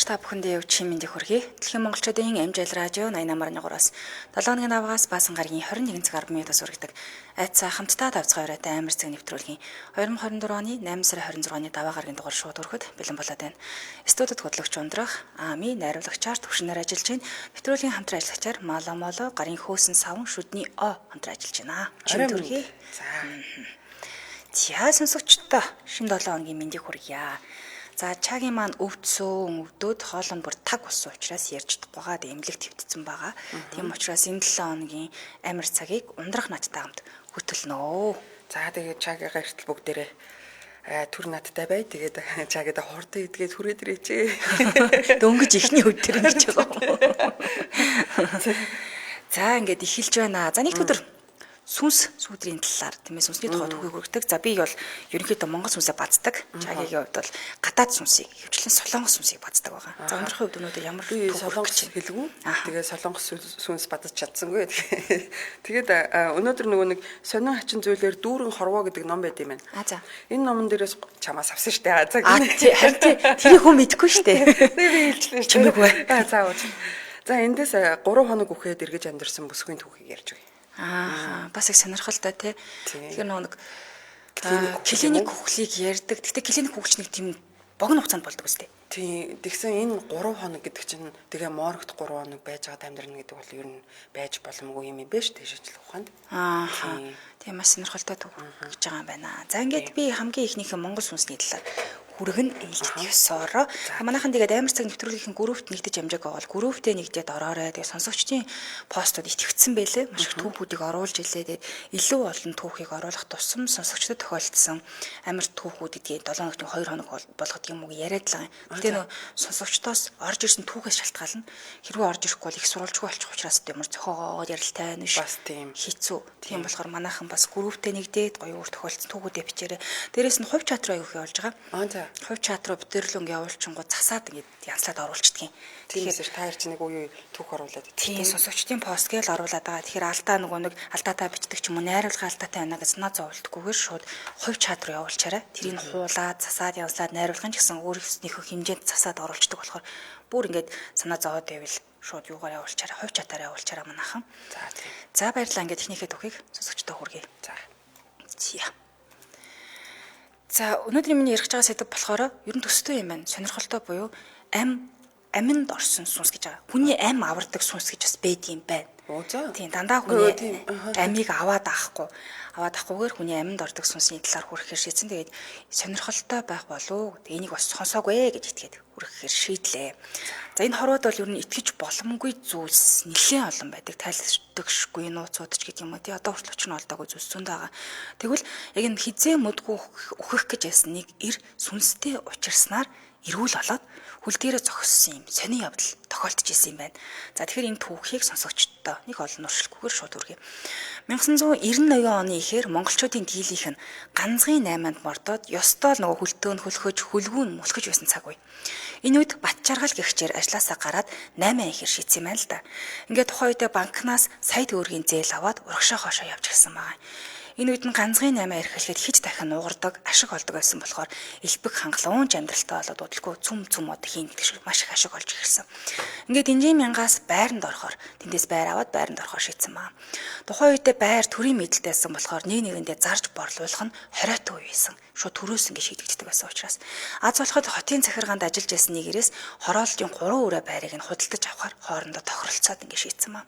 сонсогч та бүхэндээ өчигдөр мэндийг хүргэе. Дэлхийн монголчуудын амжилт радио 88.3-аас 7 өдрийн давгаас баасан гарагийн 21 цаг 10 минутаас үргэлжлэх айцаа хамтдаа давцгаа өрөөтэй амар цаг нэвтрүүлгийн 2024 оны 8 сарын 26-ны даваа гарагийн дугаар шууд өргөхөд бэлэн болоод байна. Студид хөтлөгч ундрах, Ами найруулагчаар төвшнөр ажиллаж байна. Нэвтрүүлгийн хамтран ажиллагчаар Маламоло, гарын хөөсөн савн шүдний О хамтран ажиллаж байна. Чин төрхий. За сонсогчдоо шинэ 7 өдрийн мэндийг хүргье. За чагийн маань өвдсөн, өвдөд хоолнд бүр таг болсон учраас ярьж чадахгүйгаа эмнэлэг твтцсэн байгаа. Тийм учраас энэ 7 өдрийн амир цагийг ундрах надтай хамт хөтөлнө. За тэгээд чагийнхаа эртэл бүгдээрээ түр надтай бай. Тэгээд чагээд хордоо идгээд хүрээд ирээч. Дөнгөж ихний өдөр гэж байгаа. За ингээд эхэлж байна. За нэг өдөр сүнс сүдрийн талаар тийм ээ сүнсний тухай төгөөг хүргэдэг. За би бол ерөнхийдөө монгол сүнсээ баздаг. Чагийн хувьд бол гадаад сүнсийг, хөвчлэн солонгос сүнсийг баздаг байгаа. За өнөөдрийн хувьд өнөөдөр ямар солонгос хэлгүй. Тэгээ солонгос сүнс бадаж чадсангүй. Тэгээд өнөөдөр нөгөө нэг сонин хачин зүйлээр дүүрэн хорвоо гэдэг ном байд юм байна. За. Энэ номон дээрээс чамаас авсан штэ. За харин тэр хүн мэдгүй штэ. Би хэлчихлээ штэ. Чимээгүй. За ууч. За эндээс 3 хоног үхээд эргэж амьдэрсэн бүсгийн түүхийг ярьж өгье. Бас их сонирхолтой тий. Тэгэхээр нэг клиник хөхлийг ярьдаг. Гэхдээ клиник хөхлч нэг тийм богино хугацаанд болдог үстэй. Тий. Тэгсэн энэ 3 хоног гэдэг чинь тэгээ моргт 3 хоног байж байгаа амьдрна гэдэг бол ер нь байж боломгүй юм биш тий шийдэл ухаанд. Тийм маш сонирхолтой түүх гэж байгаа юм байна. За ингээд би хамгийн ихнийхэн монгол сүнсний талаар хүргэн ээлжид ёсоор манайхан тэгээд амар цаг нэвтрүүлгийн группт нэгдэж амжааг байгаа бол групптэй нэгдээд ороорой. Тэгээд сонсогчдын постууд итгэвцсэн байлээ. Маш их түүхүүдийг оруулж илээ. Тэгээд илүү олон түүхийг оруулах тусам сонсогчдод тохиолдсон амар түүхүүд гэдгийг 7 өдрийн 2 хоног болгох юм уу яриад л байгаа. Гэтэ нөө сонсогчдоос орж ирсэн түүхээс шалтгаална. Хэрвээ орж ирэхгүй бол их сурвалжгүй болчих учраас ямар зохиогоод ярилтай нүш бас тийм хэцүү. Тийм болохоор манайхан бас групптэй нэгдээд гоё өөр тохиолдсон түүхүүдээ бичээрэй. Дээрээс нь хувь чат руу аяг их явуулж байгаа. Хувь чат руу битэрлүнг явуулчихгоо засаад ингээд янзлаад оруулчихдгийг. Тэгэхээр та хоёр ч нэг үе түүх оруулаад. Тийм сонсогчдын пост гээл оруулаад байгаа. Тэгэхээр алдаа нөгөө нэг алдаатай бичдэг ч юм уу найруулга алдаатай байна гэж санаа зовлтгүйгээр шууд хувь чат руу явуулчаарай. Тэрийг хуулаад засаад янзлаад найруулгын ч гэсэн өөрийнхөө хэмжээнд засаад оруулцдаг болохоор бүр ингээд санаа зовоод байвал шууд юугаар явуулчаарай. Хувь чатаар явуулчаарай манайхан. За тийм. За баярлалаа ингээд ихнийхээ түүхийг сонсогчдод хүргэе. За. За өнөөдрийн миний ярих байгаа сэдв болохоор ер нь төстэй юм байна. Сонирхолтой буюу аминд орсон сүнс гэж байгаа. Хүний ам авардаг сүнс гэж бас байдаг юм байна. Тийм дандаа хүний амийг аваад авахгүйгээр хүний аминд ордог сүнсний талаар хүрэхээр шийдсэн. Тэгээд сонирхолтой байх болов. Энийг бас сонсоогвэ гэж итгээд хүрэхээр шийдлээ. За энэ хорвоод бол ер нь итгэж боломгүй зүйлс нэлээд олон байдаг. Тайлшдагшгүй нууцуд ч гэдэг юм уу. Тий одоо хүртэл очих нь олдоогүй зүйлс зөндөө байгаа. Тэгвэл яг энэ хизээ мөдгүй өөхөх гэж ясна нэг эр сүнстэй учирснаар эрүүл болоод хөл дээрээ зогссон юм сони явдал тохиолдож исэн юм байна. За тэгэхээр энэ түүхийг сонсогчдоо нэг олон уршилгүйгээр шууд үргэе. 1998 оны ихээр монголчуудын дийлийнх нь ганцгийн 8-нд мордоод ёстой л нөгөө хөлтөөн хөлхөж хөлгүүн мөлхөж байсан цаг үе. Энэ үед Батчаргал гэгчээр ажилласаа гараад 8 ихээр шийдсэн юм байна л да. Ингээд тухайн үедээ банкнаас сая төгрөгийн зээл аваад урагшаа хоошоо явж гисэн байгаа. Энэ үед нь ганцгийн 8 эрхлэхэд хич дахин нуугардаг, ашиг олдог байсан болохоор элбэг хангалуунч амьдралтай болоод удалгүй цүм од хийн гэдэг шиг маш их ашиг олж ирсэн. Ингээд энэжийн мянгаас байранд орохоор тэндээс байр аваад байранд орохоор шийдсэн баа. Тухайн үедээ байр төрийн мэдлэлтэйсэн болохоор нэг нэгэндээ зарж борлуулах нь хориотой үе байсан. Шууд төрөөс ингэ шийдэгддэг байсан учраас аз болоход хотын захиргаанд ажиллаж байсан нэгээрээс хороолтын 3 өрөө байрыг нь худалдаж авахар хоорондоо тохиролцоод ингэ шийдсэн баа.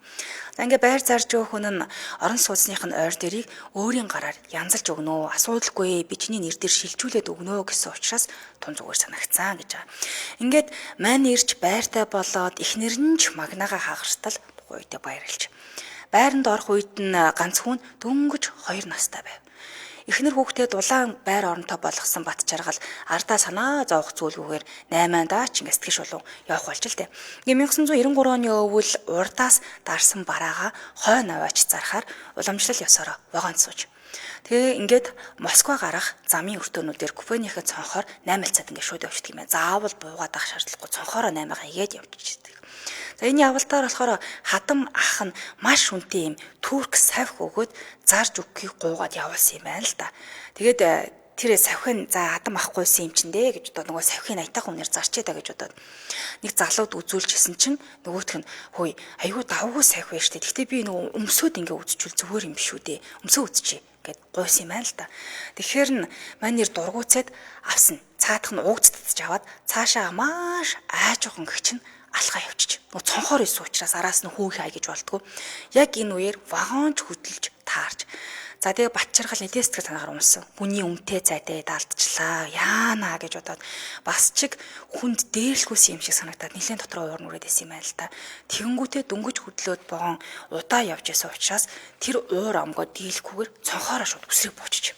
За ингэ байр зарж өгөх хүн нь орон сууцных нь ойр дэрийг өөрийн гараар янзалж өгнө. Асуудалгүй бичний нэр дээр шилжүүлээд өгнө гэсэн учраас тун зүгээр санагцсан гэж байгаа. Ингээд мань ирж байртай болоод эхнэр нь ч магнаага хагартал тухайн үедээ баяр хэлж. Байранд орох үед нь ганц хүн дөнгөж 2 настай байв. Эхнэр хүүхдээ дулаан байр оронтой болгосон Батчаргал ардаа санаа зовох зүйлгүйгээр 8-андаа ч ингэ сэтгэж болов явах болж л дээ. 1993 оны өвөл урдаас дарсан бараага хойно аваач зарахаар уламжлал ёсороо вагонд сууж. Тэгээ ингээд Москва гарах замын өртөөнүүдээр купенийхээ цонхоор 8 цаад ингэ шууд явчихдаг юм байна. Заавал буугаад авах шаардлагагүй цонхоороо 8-аа игээд явчихдаг. За энэ явалтаар болохоор хадам ах нь маш үнэтэй юм турк савх өгөөд зарж өгөхийг гуугаад явуулсан юм байна л да. Тэгээд тэр савхин за адам авахгүйсэн юм чин дээ гэж бодоод нөгөө савхин аятайхан үнээр зарчээ да гэж бодоод нэг залууд үзүүлжсэн чинь нөгөөх нь хөөе айгүй давгүй савх байж тээ. Гэхдээ би нөгөө өмсөд ингээ үзчихвэл зүгээр юм биш үү дээ. Өмсөө үзчихье гэд гойсон юм байна л да. Тэгэхээр нь манер дургуцаад авсан. Цаадах нь уугцдаж аваад цаашаа маш аажуухан гिच нь алхаа явчих. Нөгөө цонхоор исэн учраас араас нь хүүхий хай гэж болдгоо. Яг энэ үеэр вагонч хөдөлж таарч. За тэгээ Батчаргал эдээ сэтгэл санаагаар унсан. Хүний өмтэй цайтай даалдчихлаа. Яана гэж бодоод бас чиг хүнд дээрлэхүүс юм шиг санагдаад нэлээд дотроо уурн үрээд исэн юм байна л да. Тэгэнгүүтээ дөнгөж хөдлөөд богон удаа явж исэн учраас тэр уур амгоо дийлэхгүйгээр цонхоороо шууд үсрэг бууччих.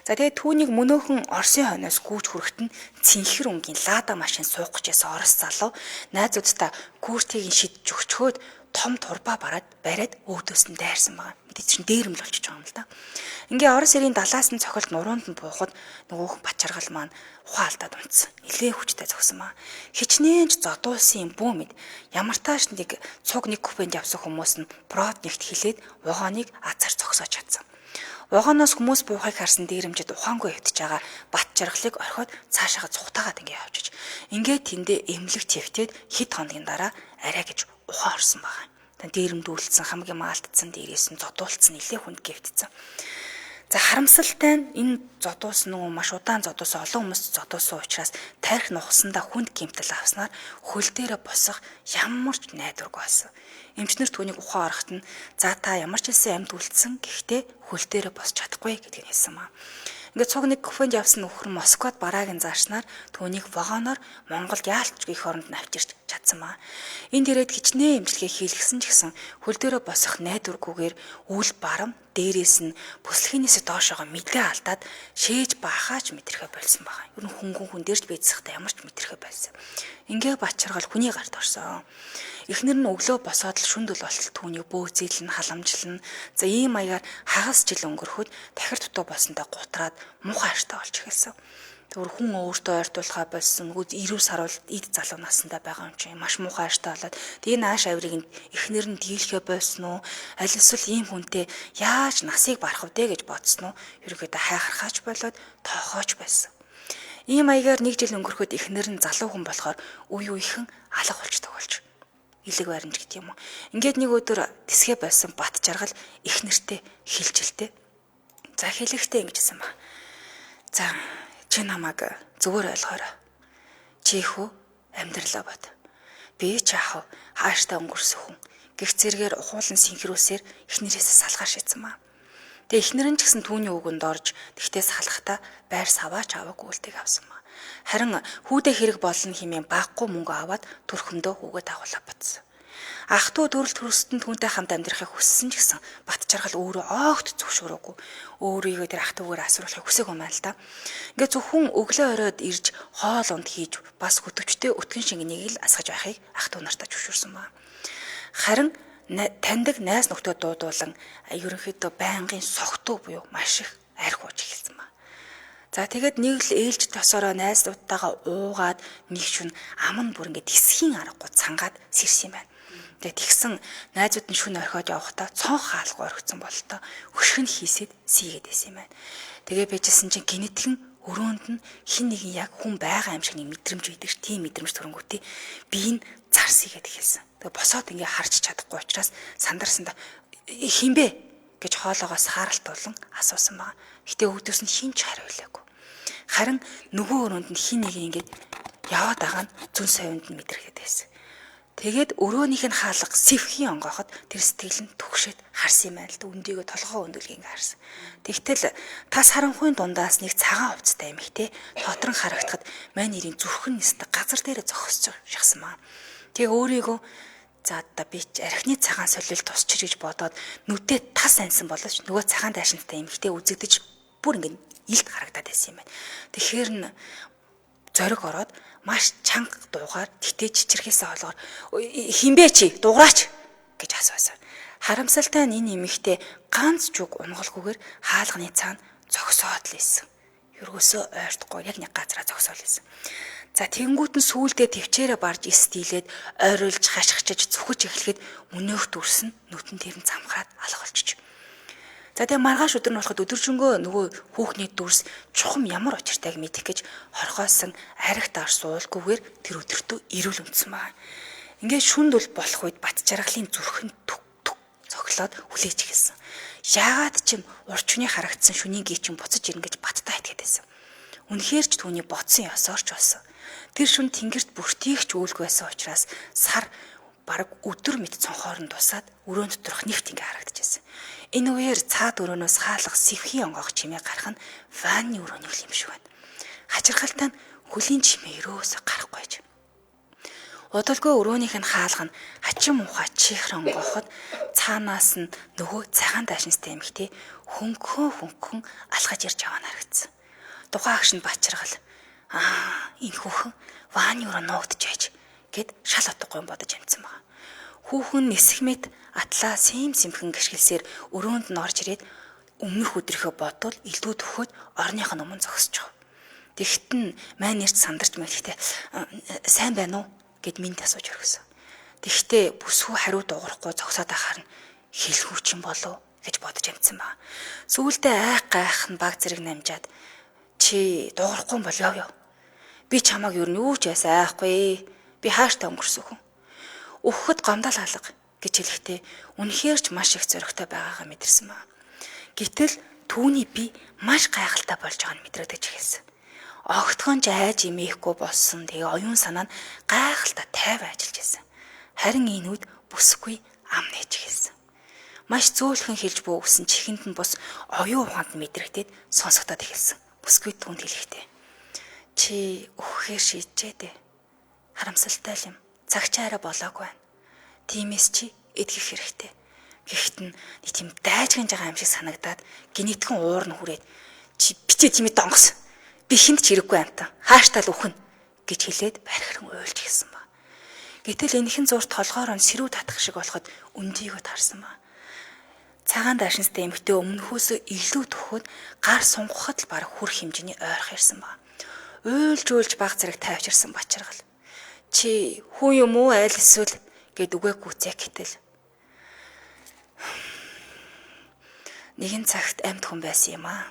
За тэгээ түүнийг мөнөөхөн Оросын хойноос гүйж хүрэхэд нь цэнхэр өнгийн лада машин суух гэж байсан Орос залуу найзуудтай куртгийг шидэж өгчхөөд том турбаа бариад өвдөөс нь дайрсан байгаа. Мэдээ чинь дээрэмл болчихж байгаа юм л да. Ингээ Орос ирийн далаас нь цохилт нуруунд нь буухад нөгөөх Батчаргал маань ухаалтаад унтсан. Нилээ хүчтэй зогсон маа. Хичнээн ч зодуулсан юм бүү мэд. Ямар тааш нэг цуг нэг купенд явсан хүмүүс нь брод нэгт хилээд вагоныг азар зогсоож чадсан. Вагоноос хүмүүс буухыг харсан дээрэмжид ухаангүй явтж байгаа Батчаргалыг орхиод цаашаага цухтаагаад ингээ явчих. Ингээ тэндээ эмнэлэг твтээд хэд хоногийн дараа арай гэж ухаан орсон байгаа. Дээрэмдүүлсэн хамгийн маалтцсан дээрээс нь зодуулсан нэлээ хүнд гэвтцэн. За харамсалтай нь энэ зодуулсан нь маш удаан зодуулсан олон хүмүүс зодуулсан учраас тарих нухсандаа хүнд гэмтэл авснаар хөл дээрээ босох ямар ч найдваргүй байсан. Эмчнэр түүнийг ухаан ороход нь за та ямар ч хэлсэн амьд үлдсэн гэхдээ хөл дээрээ босч чадахгүй гэдгийг хэлсэн маа. Ингээд цуг нэг кафенд явсан нөхөр Москвад бараагийн заашнаар түүнийг вагоноор Монголд яалтчгүй их оронд навчирч чадсан маа. Энд ирээд хичнээн эмчилгээ хийлгсэн ч гэсэн хөл дээрээ босох найдваргүйгээр үл барам дээрээс нь бүслэхийнээс доошоогоо мэдлээ алдаад шээж баахаач мэдрэхэ болсон байгаа. Ер нь хүн дээрч бийцэхтэй ямар ч мэдрэхэ байсан. Ингээ Батчаргал хүний гарт орсон. Эхнэр нь өглөө босоод л шүндэл болтол түүнийг бөөцөөлн халамжлан за ийм маягаар хагас жил өнгөрөхөд дахир дутуу болсондоо гутраад муухай аштай болж эхэлсэн. Тэгвэр хүн өөртөө ойртуулахаа болсон нүг 90 сар бол эд залуу насндаа байгаа юм чинь маш муухай аштай болоод тэгээ нааш авирыг эхнэр нь дийлхэ болсон уу аль эсвэл ийм хүнтэй яаж насыг барах вэ гэж бодсон уу ерөөдөө хайхархаач болоод тоохооч байсан. Ийм маягаар нэг жил өнгөрөхөд эхнэр нь залуу хүн болохоор үе үехэн алга болчтой болж илэг баримж гэдэг юм уу. Ингээд нэг өдөр тэсгэ байсан Батчаргал их нэртэй хилжилтэй. За хэлэхдээ ингэжсэн ба. За чи намайг зүгээр ойлгоорой. Чи хүү амьдралаа бод. Би чаах хааштай өнгөрсөн хүн. Гэх зэрэгээр ухуулан синхрүүсээр эхнэрээс салгаар шийдсэн ба. Тэгээ эхнэр нь ч гэсэн түүний үгэнд орж тэгтээ салахта байр саваач аваагүй үлдийг авсан ба. Харин хүүдээ хэрэг болно хэмээн баггүй мөнгө аваад төрхөндөө хүүгээ дагуулаа батсан. Ах トゥ төрөл төрөстөнд түүнтэй хамт амьдрахыг хүссэн ч гэсэн Батчаргал өөрөө огт зөвшөөрөөгүй. Өөрийгөө тэр ах トゥ гээр асруулахыг хүсээгүй юм байна л да. Ингээд зөвхөн өглөө оройд ирж хоол унд хийж бас хөтөвчтэй өтгөн шингэнийг л асгаж байхыг ах トゥ нартаа зөвшөөрсөн ба. Харин таньдаг найз нөхдөд дуудуулан ерөнхийдөө байнгын согтуу буюу маш их арх ууж эхэлсэн ба. За тэгээд нэг л ээлж тосороо найзуудтайгаа уугаад нэг шүн ам нь бүр ингээд тисхийн аргагүй цангаад сэрсэн юм байна. Тэгээд тэгсэн найзууд нь шүн орхиод явахдаа цонх хаалга орхицсан бололтой хөшгөн хийсэд сийгээд байсан юм байна. Тэгээ бэжсэн чинь гинэтгэн өрөөнд нь хин нэгэн яг хүн байгаа юм шиг нэг мэдрэмж үйдэг ш. Тийм мэдрэмж төрөнгөтэй би энэ зарсийгээд эхэлсэн. Тэгээ босоод ингээ харж чадахгүй учраас сандарсанда хинбэ гэж хоолоогоос харалт болон асуусан байгаа. Гэтэ өвдөөс нь хин ч хариулаагүй. Харин нөгөө өрөөнд нь хин нэг ингээд яваад байгаа нь зүн совинд нь мэдрэхэд байсан. Тэгээд өрөөнийх нь хаалга сэвхийн онгоохот тэр сэтгэл нь түгшээд харсан юм байна л да. Өндийгөө толгоо өндөлгийг харсан. Тэгтэл тас харанхуйн дундаас нэг цагаан хувцастай эмэгтэй тотрон харагдахад мань нэрийн зүрхэн нэстэ газар дээрээ зогсож шахсан маа. Тэгээ өөрийгөө за одоо би ч архины цагаан солил тусчир гэж бодоод нүдээ тас ансан болооч нөгөө цагаан дайшинтай эмэгтэй үзэгдэж бүр ингэ илт харагдаад байсан юм байна. Тэгэхээр н зориг ороод маш чанга дуугаар тэтэ чичрэхээсээ олгоор хинбэ чи дуураач гэж асуусан. Харамсалтай нь энэ эмэгтэй ганц жуг унгалгүйгээр хаалганы цаана зогсоод л исэн. Ерөөсөө ойртохгүй яг нэг газараа зогсоол исэн. За тэнгуут нь сүүлдээ төвчээрээ барж стилээд ойруулж хашгичж зүхэж эхлэхэд мөнөөх дүрсэн нүтэн тэр нь замхаад алга болчих. За тэгээ маргааш өдөр нь болоход өдөржингөө нөгөө хүүхний дүрс чухам ямар учиртайг мэдэх гэж хорхоосон аригт ар суулгүйгээр тэр өдөртөө ирүүл өмдсөн байна. Ингээд шүнд бол болох үед бат жаргалын зүрхэн түг цоглоод хүлээж эхэлсэн. Яагаад ч юм урчны харагдсан шүний гीчин буцаж ирнэ гэж баттай итгээд байсан. Үнэхээр ч түүний бодсон ёсоорч болсон. Тэр шүн тэнгэрт бүртийгч үйлгүй байсан учраас сар бараг өдөр мэд цонхоор нь тусаад өрөөнд доторх нэгт ингээ харагдчихсэн. Энэ үеэр цаад өрөөнөөс хаалга сэвхийн онгоох чимээ гарах нь ванны өрөөний юм шиг байна. Хачирхалтай нь хөлийн чимээ өрөөсө гарахгүй байж. Удалгүй өрөөнийх нь хаалга нь хачин муухай чихэр онгооход цаанаас нь нөгөө цагаан даашинстай эмэгтэй хөнгөн алхаж ирж яваа харагдсан. Тухайн агш нь бачиргал энэ хүүхэн ванны өрөө нуугдж байж гэд шал утгагүй бодож амжсан байна. Хүүхэн нисхмэт атлаа симхэн гიშгэлсээр өрөөнд нь орж ирээд өмнөх өдрийнхөө бодвол илдүү төхөд орных нь өмнө зогсож байгаа. Тэгэхэд нь маань нэрч сандарч мэрэхтэй сайн байна уу гэд минь асууж өргөсөн. Тэгэхдээ бүсгүй хариу дуурахгүй зогсоод ахаар нь хэлхүү чинь болов гэж бодож амжсан байна. Сүүлдээ гайх нь баг зэрэг намжаад чи дуурахгүй бол яв. Би чамааг юу ч ясаа айхгүй. Би хааштай өнгөрсөн хүн. Өгөхөд гомдол алга гэж хэлэхдээ үнэхээр ч маш их зоригтой байгаагаа мэдэрсэн ба. Гэтэл түүний би маш гайхалтай болж байгааг нь мэдрэгдэж эхэлсэн. Огтхон ч айж имээхгүй болсон. Тэгээ оюун санаа нь гайхалтай тайван ажиллаж байсан. Харин энэ үед бүсгүй ам нээж эхэлсэн. Маш зөөлхөн хэлж буй өгсөн чихэнд нь бус оюун ухаанд мэдрэгдээд сонсогдоод эхэлсэн. Бүсгүй түүнд хэлэхдээ чи өгөхээр шийджээ дээ. Харамсалтай юм. Цагч арай болоогүй байна. Тиймээс чи эдгэх хэрэгтэй. Гэхдээ нэг тийм дайжгаж байгаа юм шиг санагдаад гинэтгэн уур нь хүрээд чи бичээ тиймээ донгос. Би хинт ч хэрэггүй амтан. Хааштай л үхэн гэж хэлээд бархиран уйлж гисэн ба. Гэтэл энэхэн зурт толгоор нь сэрүү татах шиг болоход өндийгөө таарсан ба. Цагаан даашинстай эмэгтэй өмнөхөөсөө илүү төхөд гар сунгахад л бараг хүр хэмжээний ойрох ирсэн ба. Уйлж баг зэрэг тайвчирсан бачиргал. Чи хүн юм уу айл эсвэл гэд үгээ гүцээ гэтэл. Нэгэн цагт амьд хүн байсан юм аа.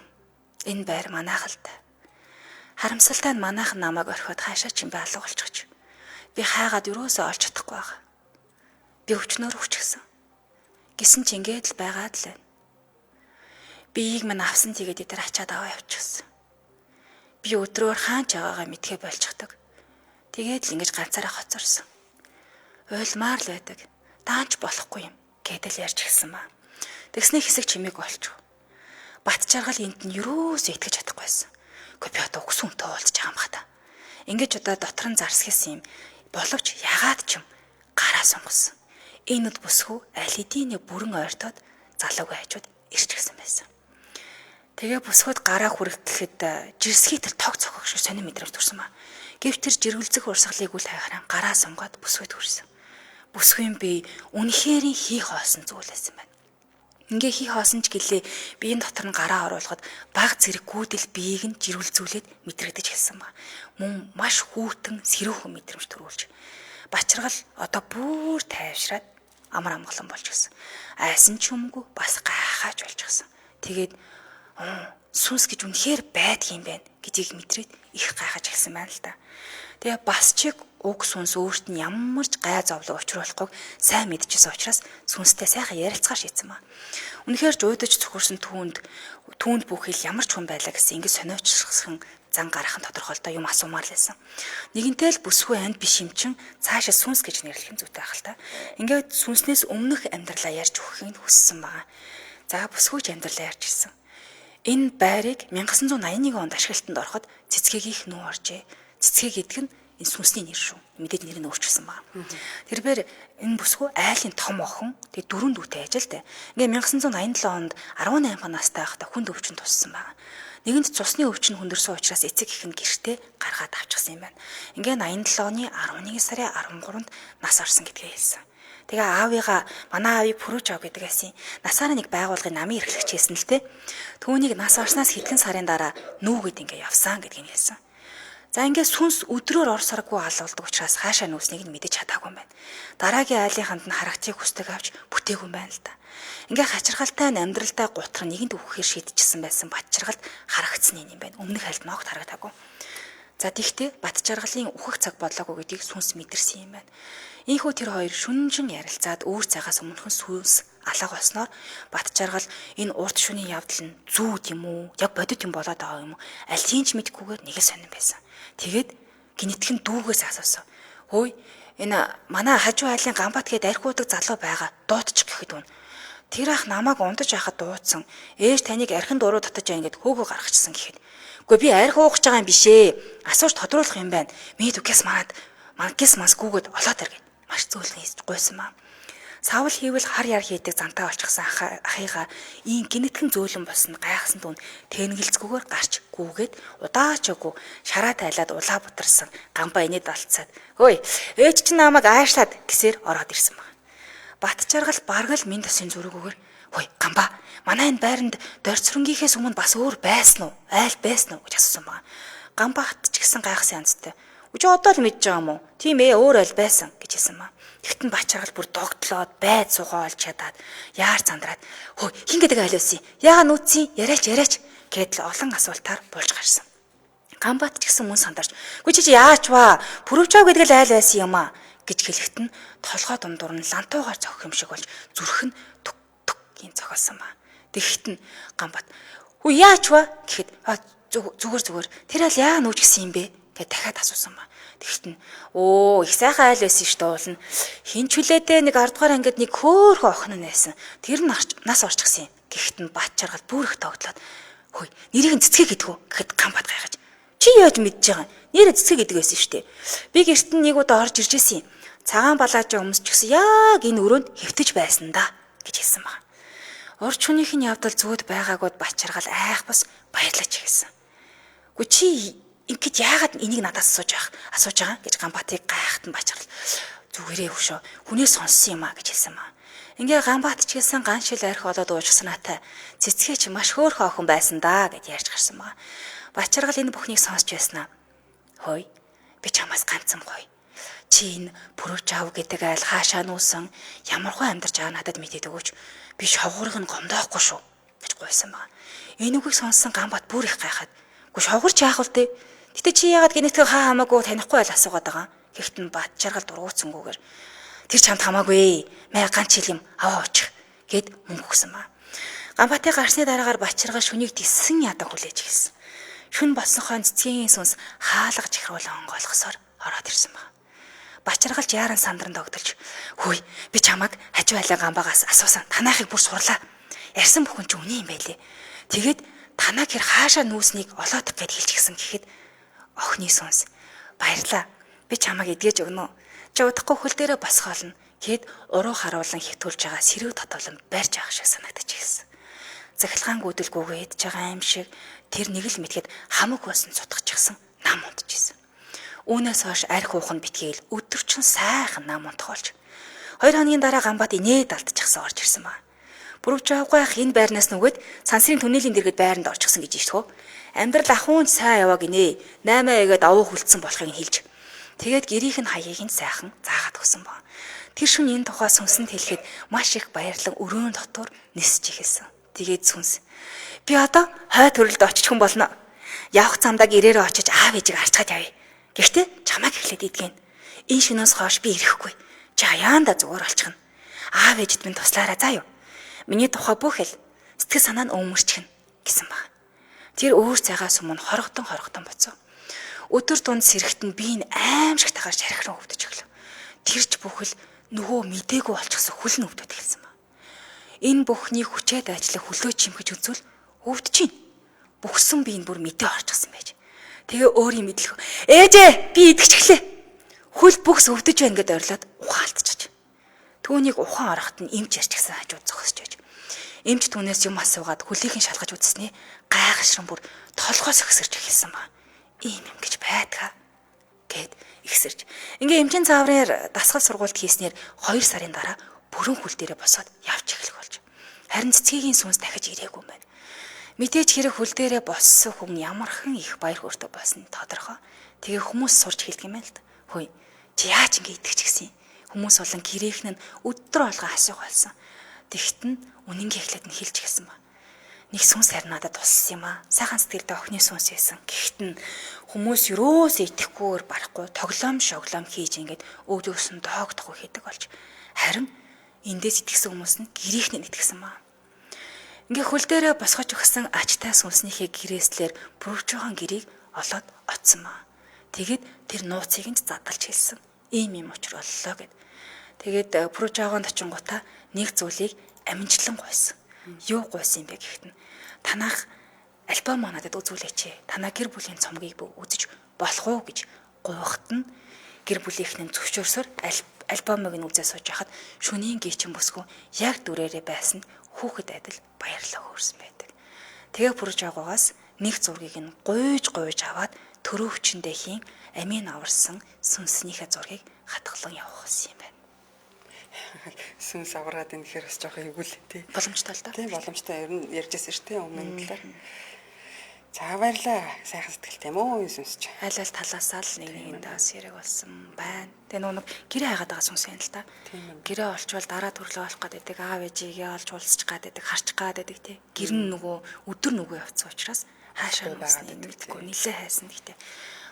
Энэ байр манайх л та. Харамсалтай нь манайх намайг орхиод хаашаа ч юм бэ алга болчихж. Би хайгаад юусоо олж чадахгүй байгаа. Би өчнөр өчгсөн. Гисэн ч ингээд л байгаад л байна. Биеийг минь авсан тэгээд эдгээр ачаад аваа явчихсан. Би өдрөөр хаач байгаагаа мэдхээ болчихдог. Тэгээд л ингэж ганцаараа хоцорсон. Уйлмаар л байдаг. Даанч болохгүй юм гэдэл ярьж гисэн ба. Тэгсний хэсэг чимээг болчих. Бат жаргал энд нь юусоо итгэж чадахгүйсэн. Гэхдээ би одоо өгсөн үнтэй уулзж байгаа юм хата. Ингэж удаа дотор нь зарсгэсэн юм. Боловч ягаад ч юм гараа сонгосон. Энэ үд бүсгүй аль хэдийн бүрэн ойртоод залуугүй хажууд ирч гисэн байсан. Тэгээ бүсгүйд гараа хүрэгдэхэд жирсхийтэл тог цохох шиг сонир мэдрэмж төрсөн ба. Гэвч тэр жиргэлзэх урсгалыг үл хайхран гараа сонгоод бүсгүйд хүрсэн. Бүсгүйн би үнэхээр хий хоосон зүйлсэн байна. Ингээ хий хоосон ч гэлээ биеийн дотор нь гараа оруулахад баг зэрэг гүйдэл биеийг нь жиргэлзүүлээд мэдрэгдэж хэлсэн ба. Мөн маш хүүтэн сэрүүхэн мэдрэмж төрүүлж. Бачиргал одоо бүр тайвшраад амар амгалан болж гисэн. Айсан ч юмгүй бас гайхаж болж гисэн. Тэгээд сүнс гэж үнэхээр байдгийн байна гэдгийг мэдрээд их гайхаж эхэлсэн байна л да. Тэгээ бас ч уг сүнс өөрт нь ямар ч гай зовлог учруулахгүйг сайн мэдчихсэн учраас сүнстэй сайхан ярилцахаар шийдсэн ба. Үнэхээр ч уйдаж цөхөрсөн түүнд бүхэл ямар ч хүн байлаа гэсэн ингэ сониочлсон зан гарах нь тодорхойлтоо юм асуумаар л байсан. Нэгэнтэй л бүсгүй анд биш юм чин цаашаа сүнс гэж нэрлэх нь зүйтэй байх л та. Ингээд сүнснээс өмнөх амьдралаа ярьж өгөхийг хүссэн байгаа. За бүсгүйч амьдралаа ярьж ирсэн. Энэ байрыг 1981 онд ашиглалтанд ороход цэцгийг их нүү оржээ. Цэцгийг гэдэг нь энэ сүнсний нэр шүү. Мэдээд нэр нь өөрчилсөн байна. Тэрээр энэ бүсгүй айлын том охин тэг 4 дүүтэй ажилтай. Ингээ 1987 онд 18 настай байхдаа хүнд өвчин туссан байна. Нэгэнд цусны өвчин хүндэрсэн учраас эцэг их нь гэртээ гаргаад авчихсан юм байна. Ингээ 87 оны 11 сарын 13-нд нас орсон гэдгээ хэлсэн. Тэгээ аавыгаа манай аавыг пүрүүж ав гэдэг байсан. Насаараа нэг байгууллагын намын эрхлэгч хэлсэн л те. Түүнийг нас орсноос хэдхэн сарын дараа нүүгээд ингээ явсан гэдгийг хэлсэн. За ингээд сүнс өдрөөр ор сарггүй алуулдаг учраас хаашаа нүүснийг нь мэдэж чадаагүй юм байна. Дараагийн айлынханд нь харагдцыг хүсдэг авч бүтээгүй юм байна л да. Ингээ хачиргалтай нь амьдралдаа гутар нэгэнт өгөхээр шийдчихсэн байсан Батчаргалд харагдсан юм байна. Өмнөх айлд нь огт харагдаагүй. За тэгтээ Батчаргалын үхэх цаг болоогүй гэдгийг сүнс мэдэрсэн юм байна. Ийхүү тэр хоёр шүнжин ярилцаад үүр цагаас өмнөхөн сүнс алга болсноор Батчаргал энэ урд шөнийн явдал нь зүүд юм уу? Яг бодит юм болоод байгаа юм уу? Аль хийнч мэдхгүйгээр нэг л сонирн байсан. Тэгээд гинэтгэн дүүгээс асуусан. Хөөе, энэ манай хажуу айлын Гамбат гээд архиудаг залуу байгаа. Дуутчих гэхэд үн. Тэр ах намайг ундаж байхад дуудсан. Ээж таныг архин дуруу татаж байна гэд хөөгөө гаргачихсан гэхэд. Үгүй би архи уугч байгаа юм бишээ. Асууж тодруулах юм байна. Миний дүгээс манкис масгүйгээд олоод ир гэд. Маш зөөлөн хийж гуйсан маа. Савл хийвэл хар яр хийдэг зантаа олчихсан ахыгаа ийн гинэтгэн зөөлөн болсон гайхсан түн тэнгэлцгүйгээр гарч гүүгээд удаачаагүй шараа тайлаад улаа бутарсан Гамбаа инээд алцаад хөөе ээж чинь намайг аашлаад гэсээр ороод ирсэн баг. Батчаргал бараг л минь төсийн зүрэгүүгээр хөөе Гамбаа манай энэ байранд дорцрөнгийнхээс өмнө бас өөр байсан уу айл байсан уу гэж асуусан баг. Гамбаа хат ч гэсэн гайхсан янзтай. Үгүй одоо л мэдж байгаа юм уу? Тийм ээ өөр айл байсан гэж хэлсэн маа. Тэгтэн Батчаргал бүр догтлоод байд суугаа олж чадаад яар зандраад хөө хин гэдэг айл байсан. Яага нүүцсэн яриач гэдэл олон асуултаар булж гарсан. Гамбат ч гэсэн мөн сандарч үгүй чи яач ваа пүрвчав гэдэг л айл байсан юм аа гэж хэлэхэд нь толгой дундуур нь лантуугаар цохих юм шиг болж зүрх нь түк гин цохолсон маа. Тэгэхэд нь Гамбат хөө яач ваа гэхэд зүгээр тэр айл яа нүүж гисэн юм бэ? Гэт дахиад асуусан ба. Тэгэхэд нь их сайхан айл байсан шүү дээ уулна. Хинчүлээдээ нэг 10 дугаар ангид нэг хөөхөн охин нь байсан. Тэр нь нас орчихсан юм. Гэхдээ нь Батчаргал бүр их тогтлоод хөөе нэрийг нь цэцгээ гэдгүү гэхэд Гамбат гайхаж. Чи яаж мэдж байгаа юм? Нэрээ цэцгээ гэдэг байсан шүү дээ. Би гэрт нь нэг удаа орж иржсэн юм. Цагаан балаажаа өмсчихсэн яг энэ өрөөнд хэвтэж байсан да гэж хэлсэн баг. Урд шөнийх нь явдал зүуд байгаагууд Батчаргал айх бас баярлаж хэлсэн. Гү чи ингээд яагаад энийг надаас асууж байгаа гэж Гамбатыг гайхтан Батчаргал зүгээрээ хөшөө хүнээс сонссон юм а гэж хэлсэн маа. Ингээ Гамбат ч гэсэн ганшил арх олоод уужсанаатай цэцгээ чи маш хөөрхөн охин байсан да гэж ярьж гарсан маа. Батчаргал энэ бүхнийг сонсч байснаа. Хөөе би чамаас ганцхан гоё. Чи энэ пүрвчав гэдэг айл хаашаа нуусан ямархуу амьдарч байгаа надад мэдээд өгөөч. Би шовгорыг нь гомдоохгүй шүү гэж гуйсан маа. Энэ үгийг сонссон Гамбат бүр их гайхаад. Гү шовгорч яах вэ? Гэтэ чи яагаад гинэтгэх хаа хамаагүй танихгүй байл асуугаад байгаа. Гэхдээ нь Батчаргал дургуутсангүйгээр тэр чамд хамаагүй. Мэ ганц хил юм аваа очих гэд мөнгө өгсөн ба. Гамбатын гарсны дараагаар Батчаргал шүнийг тиссэн ядаа хүлээж хэлсэн. Шүн болсонхоо цэцгийн сүнс хаалгаж ихруулан онгойлгосоор ороод ирсэн ба. Батчаргалж яаран сандран догдолж хөөе би чамайг хажуу айлаа Гамбаагаас асуусан танаахыг бүр сурлаа. Ярьсан бүхэн ч үний юм байлээ. Тэгээд танаа гэр хаашаа нүүснийг олоодох гэд хэлчихсэн гэхэд охины сүнс баярлаа. Би чамайг эдгэж өгнө. Чи удахгүй хөл дээрээ босгоолно. Гэд уруу харуулan хөвтүүлж байгаа сэрэг татвалан барьж авах шиг санагдаж ирсэн. Захилгаан гүйдэлгүйгээ идж байгаа юм шиг тэр нэг л мэдгээд хамаг болсон цутгачихсан нам унтчихсэн. Үүнээс хойш арх уухан битгээл өдөрчн сайхан нам унтхолж. 2 хоногийн дараа Гамбат инээд алдчихсан орж ирсэн ба. Пүрвчавгайх энэ байрнаас нүгэд сансрын түнэлийн дэргэд байранд орчихсон гэж иштгэв. Амьдрал ахуйн сайн яваа гинэ. 8 эгээд авуу хүлцсэн болохыг хэлж. Тэгээд гэрийнх нь хаягийг нь сайхан заагаад өгсөн ба. Тэр шөнө энэ тухай сүнсэнд хэлэхэд маш их баярлан өрөөн дотор нисэж ихэлсэн. Тэгээд сүнс би одоо хой төрөлд очих хүн болно. Явах замдаа гэрээрээ очиж аав ээжийг арчгаад явъя. Гэхдээ чамайг эхлээд идгэн. Энэ шөнөөс хойш би ирэхгүй. Чи аяанда зүгээр олчихно. Аав ээжид минь туслаарай заа юу. Миний тухай бүх л сэтгэл санаа нь өмөрчихнэ гэсэн баг. Тэр өөр цагаас өмнө хорготон боцоо. Өдөр тунд сэрэгт нь би энэ аимшиг тагаар шархиран өвдөж өглөө. Тэрч бүхэл нөгөө мдээгүй болчихсон хүл нь өвдөд эхэлсэн баг. Энэ бүхнийг хүчээд ажиллах хөлөө чимхэж үзвэл өвдөж чинь. Бүхсэн би энэ бүр мэдээ орчихсан байж. Тэгээ өөрийн мэдлэг. Ээжээ би идэгч эхлэе. Хөл бүхс өвдөж байна гэдээ ойрлоод ухаалтчих. Түүнийг ухаан ороход нь эмч ярьчихсан хажууд зогсож байж. Эмч түүнээс юм асуугаад хөлийг нь шалгаж үзснээ гайхашран бүр толгоос ихсэрч эхэлсэн ба. Ийм юм гэж байдгаа гэд ихсэрч. Ингээ эмчийн заавраар дасгал сургалт хийснээр 2 сарын дараа бүрэн хөл дээрээ босоод явж эхлэх болж. Харин цэцгийн сүнс дахиж ирээгүй юм байна. Мэдээж хэрэг хөл дээрээ боссон хүн ямархан их баяр хөөртэй болсон тодорхой. Тэгээ хүмүүс сурч хэлдэг юм байна л да. Хөөе. Чи яаж ингэ итгэж гисэн юм? Хүмүүс болон гэрийнх нь өдөр болгон асуух болсон. Тэгтэн үнэнгээ эхлээд нь хэлж гисэн ба. Нэг сүнс харин надад туссан юм аа. Сайхан сэтгэлдээ охины сүнс байсан. Гэхдээ хүмүүс юроос итгэхгүйгээр барахгүй тоглоом шоглоом хийж ингээд өвдөөс нь доогдохгүй хийдэг болж. Харин эндээс итгэсэн хүмүүс нь гэрийнх нь итгэсэн баа. Ингээ хөл дээрээ босгож өгсөн ачтай сүнснийхээ гэрээслэр бүрж байгаа гэрийг олоод оцсон баа. Тэгэд тэр нууцыг нь задлж хэлсэн. Ийм юм учир боллоо гэд. Тэгээд бүрж байгаанд очингуудаа нэг зүйлийг аминчлан гуйсан. Юу гуйсан юм бэ гэхэд танах альбом надад үзүүлээч. Танаа гэр бүлийн цомгийг үзэж болох уу гэж гуйхад нь гэр бүлийнхэн зөвшөөрсөөр альбомыг нь үзээ сууж хахад шөнийн гिचэн бүсгүй яг дүрээрээ байсан хүүхэд адил баярлаа хөөрсөн байдаг. Тэгээ бүрж байгаагаас нэг зургийг нь гуйж аваад төрөө хүчиндээ хийн амийн аварсан сүнснийхээ зургийг хатгалан явах гэсэн юм байна. Сүнс авраад энэ гэхээр бас жоохон эвгүй л тий. Боломжтой л да. Тийм боломжтой. Ер нь ярьж байсан шүү дээ өмнө талаар. За баярлаа. Сайхан сэтгэлтэй юм уу энэ сүнс чи. Аль талаасаа л нэг даас хэрэг болсон байна. Тэгээ нэг гэрээ хайгаад байгаа сүнс юм л да. Гэрээ олчвал дараа төрлөө олох гэдэг аав ээжигээ олж уулзчих гэдэг харчих гэдэг тий. Гэр нь нөгөө өдөр нөгөө явцсан учраас хаашаа хүмүүсний мэдгүй нилээ хайсан гэдэг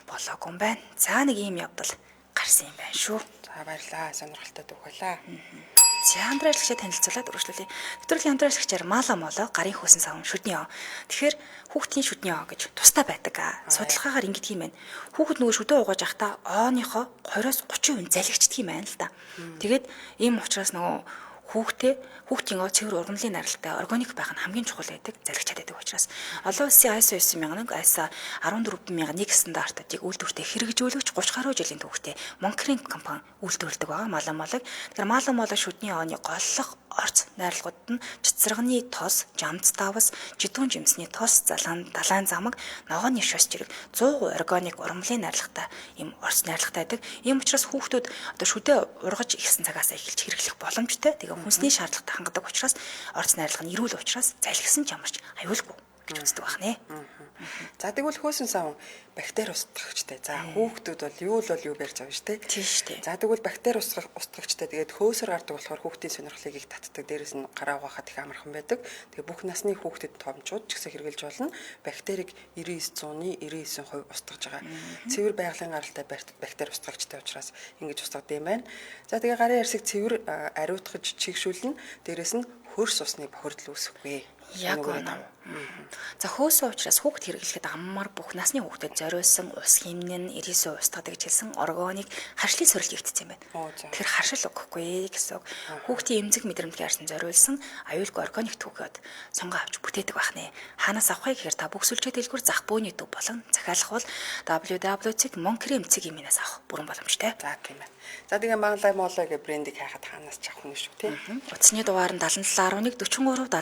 болоогүй юм байна. За нэг ийм явдал гарсан юм байна шүү. За баярлаа. Сонирхолтой дуу байлаа. За хамтраалагчаа танилцуулаад өргөжлүүлье. Нэвтрүүлгийн хамтраалагчаар Мала Моло гарын хөөсөн савн шүдний оо. Тэгэхээр хүүхдийн шүдний оо гэж тустай байдаг. Судалгаагаар ингэдэг юм байна. Хүүхэд нөгөө шүдээ угааж явахдаа ооныхоо 20-30% залгичдаг юм байна л да. Тэгээд ийм учраас нөгөө хүүхдийн оо цэвэр ургамлын наралтай органик байх нь хамгийн чухал байдаг, залгичаад байдаг учраас олон улсын ISO 9001, ISO 14001 стандартуудыг үйлдвэртээ хэрэгжүүлэгч 30 гаруй жилийн түүхтэй Монкрин компани үйлдвэрлэдэг байгаа Мала Молог. Тэгэхээр Мала Моло шүдний ооны голлох орц найрлагууд нь цэцэргний тос, жамц давс, жидүүн жимсний тос, далайн замаг, ногооны шос зэрэг 100% органик ургамлын найрлагатай ийм орц найрлагатай байдаг. Ийм учраас хүүхдүүд одоо шүдээ ургаж ихсэн цагаас эхэлж хэрэглэх боломжтой. Тэгээ хүнсний шаардлагатай хангадаг учраас орц найрлага нь эрүүл учраас залгисан ч ямарч аюулгүй гэж үздэг байх нэ. За тэгвэл хөөсөн сав бактери устгагчтай. За хүүхдүүд бол юу барьж авна штэ. Тийм штэ. За тэгвэл бактери устгагчтай тэгээд хөөсөр гардаг болохоор хүүхдийн сонирхлыг их татдаг. Дээрээс нь гараа угаахад их амархан байдаг. Тэгээ бүх насны хүүхдэд томчууд ч гэсэн хэрэгжилж болно. Бактерийг 99%-ийн 99% устгаж байгаа. Цэвэр байгалийн гаралтай бактери устгагчтай учраас ингэж устгадаг юм байна. За тэгээ гарын ярсыг цэвэр ариутгаж чигшүүлнэ. Дээрээс нь хөрс усны бохирдол үүсэхгүй. Яг үнэ. За хөөсөн учраас хүүхд хэрэглэхэд аммаар бүх насны хүүхдэд зориулсан ус хэмнэн 99% устгадаг гэж хэлсэн органик харшлын сорилт хийгдсэн юм байна. Тэгэхээр харшил өгөхгүй гэсэн үг. Хүүхдийн эмзэг мэдрэмтгий харсан зориулсан аюулгүй органик түүхүүд сонгоо авч бүтээдэг байх нэ. Хаанаас авах вэ гэхээр та бүх сүлжээ дэлгүүр зах бөөний төв болон захиалах бол www.monkrim.cg-ээс авах бүрэн боломжтой. За тийм байна. За тэгээ Мала Моло гэх брендийг хайхад хаанаас ч авах нь шүү тий. Утасны дугаар нь 7711 43 73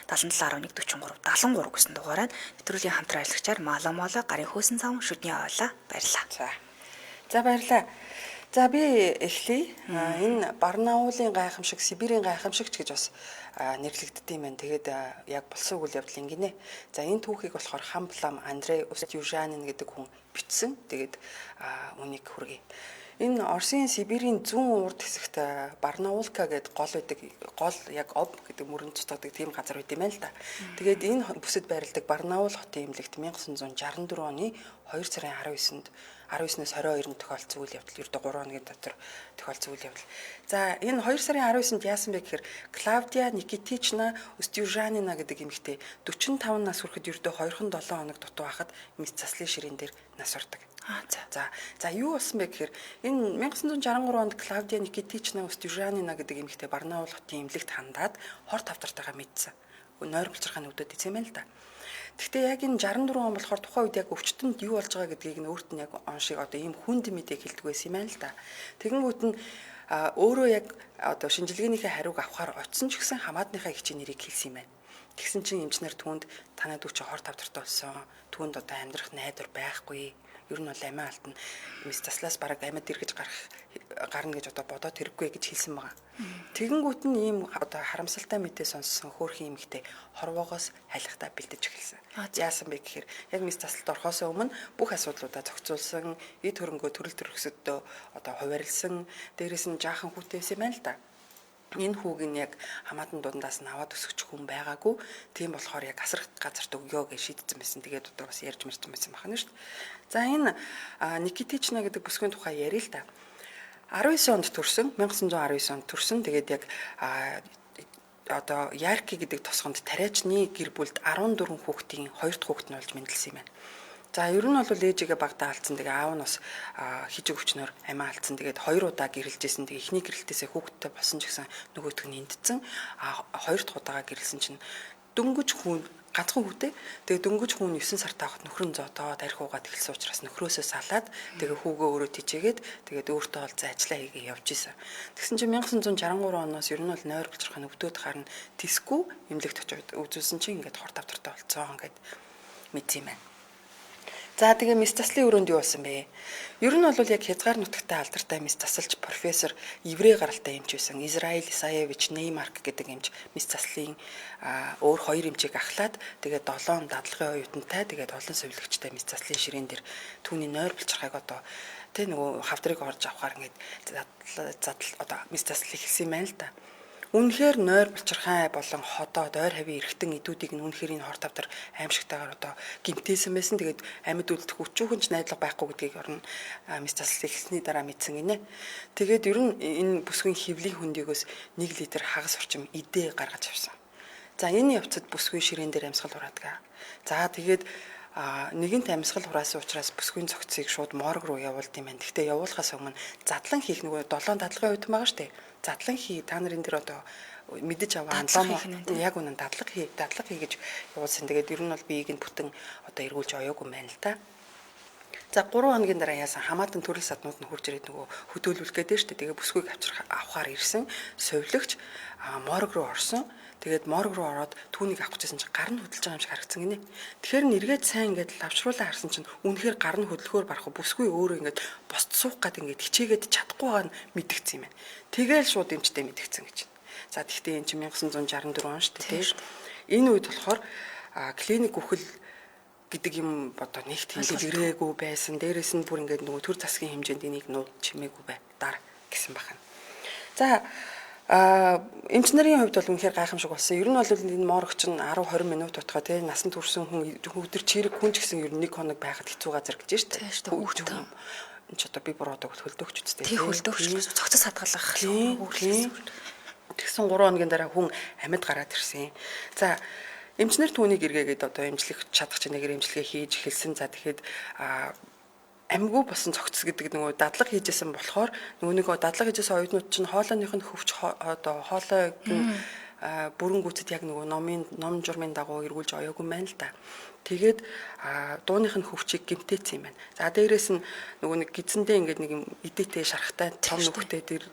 7711 43 73 гэсэн дугаараар нэвтрүүлгийн хамтран ажиллагчаар Мала Моло гарын хөөсөн савн шүдний ойлаа баярлаа. За баярлаа. За би эхлэе. Энэ Барнаулын гайхамшиг, Сибирийн гайхамшигч гэж бас нэрлэгддэг юм байна. Тэгээд яг болсон үйл явдал ингэнэ. За энэ түүхийг болохоор Хамблам Андрей Устюжанин гэдэг хүн бичсэн. Тэгээд үнийг хүргэе. Энэ Оросын Сибирийн зүүн урд хэсэгт Барнаулка гэдэг гол байдаг, гол яг ов гэдэг мөрөнд цуцдаг тийм газар байт юм байна л да. Тэгээд энэ бүсэд байрладаг Барнаул хотын эмнэлэгт 1964 оны 2 сарын 19-ээс 22-нд тохиолдсон үйл явдал, ердөө 3 хоногийн дотор тохиолдсон үйл явдал. За энэ 2 сарын 19-нд яасан бэ гэхээр Клавдия Никитична Устюжанина гэдэг эмэгтэй 45 нас хүрэхэд ердөө 2-7 хоног дутуу байхад мэс заслын ширээн дээр нас ордог. За юу болсон бэ гэхээр энэ 1963 онд Клавдия Никитична Устюжанина гэдэг эмэгтэй Барнаул хотын эмнэлэгт хандаад хор тавтартайгаа мэдсэн. Нойр булчирхааны үдэд эзэм байл та. Гэхдээ яг энэ 64 он болохоор тухайн үед яг өвчтөнд юу болж байгаа гэдгийг нь өөрт нь яг он шиг одоо ийм хүнд мэдээг хэлдэг байсан юм байна л да. Тэгэнгүүт нь өөрөө яг одоо шинжилгээнийхээ хариуг авахар очисон ч гэсэн хамаатныхаа хичээн нэрийг хэлсэн юм байна. Тэгсэн чинь эмчнэр түүнд танад үчи хор тавтартай болсон. Түүнд одоо амьдрах найдвар байхгүй Ер нь бол амиа алдна. Мис заслаас бараг амьд эргэж гарна гэж одоо бодоод хэрэггүй гэж хэлсэн байгаа. Тэгэнгүүт нь ийм одоо харамсалтай мэдээ сонссон хөөрхөн эмэгтэй хорвоогоос хайлахтаа бэлдэж эхэлсэн. Яасан бэ гэхээр яг мис заслалт орохоос өмнө бүх асуудлуудаа зохицуулсан, эд хөрөнгөө төрөл төрөсөдөө одоо хуваарлсан, дээрээс нь жаахан хүүтэйсэн байна л да. Энэ хүүг нь яг хамаатан дундаас нь аваад өсгөж хүн байгаагүй. Тийм болохоор яг асар газарт өгөө гэж шийдсэн байсан. Тэгээд одоо бас ярьж мэрсэн байсан байна шүү дээ. За энэ Никитична гэдэг бүсгүйн тухай ярил л да. 19 онд төрсөн, 1919 онд төрсөн. Тэгээд яг одоо Ярки гэдэг тосгонд тариачны гэр бүлд 14 хүүхдийн 2 дахь хүүхэд нь болж мэндэлсэн юм байна. За ер нь бол ээжигээ багтаа алдсан. Тэгээ аав нь бас хижиг өвчнөр амиа алдсан. Тэгээд 2 удаа гэрэлжсэн. Тэгээ эхний гэрэлтээсээ хүүхэдтэй болсон ч гэсэн нөгөөтг нь эндсэн. 2 дахь удаага гэрэлсэн чинь дөнгөж хүн ганцхан хүүтэй. Тэгээ дөнгөж хүн 9 сартаа хот нөхрөн зодоод архиугаад эхэлсэн учраас нөхрөөсөө салаад тэгээ хүүгөө өөрөө тижээгээд тэгээд өөртөө бол зайчлаа хийгээ явж исэн. Тэгсэн чинь 1963 оноос ер нь бол нойр булчирхаа өвдөд харна тисгүй эмнэлэгт очиод үзүүлсэн чинь ингээд хор тавтартай болцсон ингээд мэдсэн юм байна. За тэгээ мис заслын өрөөнд юу болсон бэ? Ер нь бол яг хязгаар нутагтай алдартай мис засалж профессор еврей гаралтай эмч байсан. Израиль Исаевич Неймарк гэдэг эмч мис заслын өөр 2 эмчийг ахлаад тэгээ 7 дадлагын оюутантай тэгээд олон совилогчтой мис заслын ширээн дээр түүний нойр булчирхайг одоо тэ нөгөө хавдрыг орж авахаар ингээд задал одоо мис заслыг хэлсэн юм байна л да. Үнэхээр нойр булчирхай болон ходоо дойр хавийн эргэтэн идүүдийг нь үнэхээр энэ хор тавдар аимшигтайгаар одоо гимтээсэн байсан. Тэгээд амьд үлдэх өчүүхэн ч найдлага байхгүй гэдгийг орно мис заслыг хэлсний дараа мэдсэн гинэ. Тэгээд ер нь энэ бүсгүйн хөвлийн хөндийгөөс 1 литр хагас орчим идэ гаргаж авсан. За энэ явцад бүсгүй ширээн дээр амьсгал хураадаг. За тэгээд нэгэнт амьсгал хураасан учраас бүсгүйн цогцыг шууд морг руу явуулд юм байна. Гэхдээ явуулахаас өмнө задлан хийх нөгөө 7 дадлагын оюутан байгаа шүү дээ. Задлан хий та нарын дээр одоо мэдэж аваа анлоо яг үнэн дадлаг хий гэж явуулсан. Тэгээд ер нь бол биеийг нь бүтэн одоо эргүүлж оёогүй юм байна л та. За 3 хоногийн дараа яасан хамаатан төрөл саднууд нь хурж ирээд нөгөө хөдөөлүүлэх гэдэг шүү дээ. Тэгээ бүсгүйг авахаар ирсэн совилогч морг руу орсон. Тэгээд морг руу ороод түүнийг авах гэжсэн чинь гар нь хөдөлж байгаа юм шиг харагдсан гинэ. Тэгэхээр нэргээд сайн ингээд лавшруулаа харсан чинь үнэхээр гар нь хөдлөхөөр барах бүсгүй өөрөө ингээд босд суух гээд ингээд хичээгээд чадахгүй байгаа нь мэдгдсэн юм байна. Тэгээл шууд эмчтэй мэдгдсэн гэж. За тэгтээ энэ чинь 1964 он шүү дээ. Энэ үед болохоор клиник үхэл гэдэг юм одоо нэгт хэлэгрээгүй байсан. Дээрээс нь бүр ингээд нөгөө төр засгийн хэмжээнд энийг нууд чимээгүй бай. Дар гэсэн бахна. За эмч нарын хувьд бол үнэхээр гайхамшиг болсон. Ер нь бол энэ моргч нь 10-20 минут утгаа тий насанд хүрсэн хүн өдөр чирэг хүн ч гэсэн ер нь 1 хоног байхад хэцүү газар гэж штэ. Хүүхд юм. Энд ч одоо би бүр одоо хөлдөөгч үстэй. Тий хөлдөөгч цогцос хадгалах. Тэгсэн 3 хоногийн дараа хүн амьд гараад ирсэн. За эмчнэр түүнийг эргээгээд одоо эмчлэх чадах чинээгээр эмчилгээ хийж эхэлсэн. За тэгэхэд амьгүй болсон цогцос гэдэг нөгөө дадлаг хийжсэн болохоор нөгөө дадлаг хийжсэн оюутнууд чинь хоолойных нь хөвч одоо хоолойг бүрэн гүйцэд яг нөгөө ном журмын дагуу эргүүлж оёогүй юм байна л да. Тэгээд дууных нь хөвчийг гимтээсэн юм байна. За дээрээс нь нөгөө нэг гидсэндээ ингээд нэг юм идээтэй шарахтай том нүхтэй тэр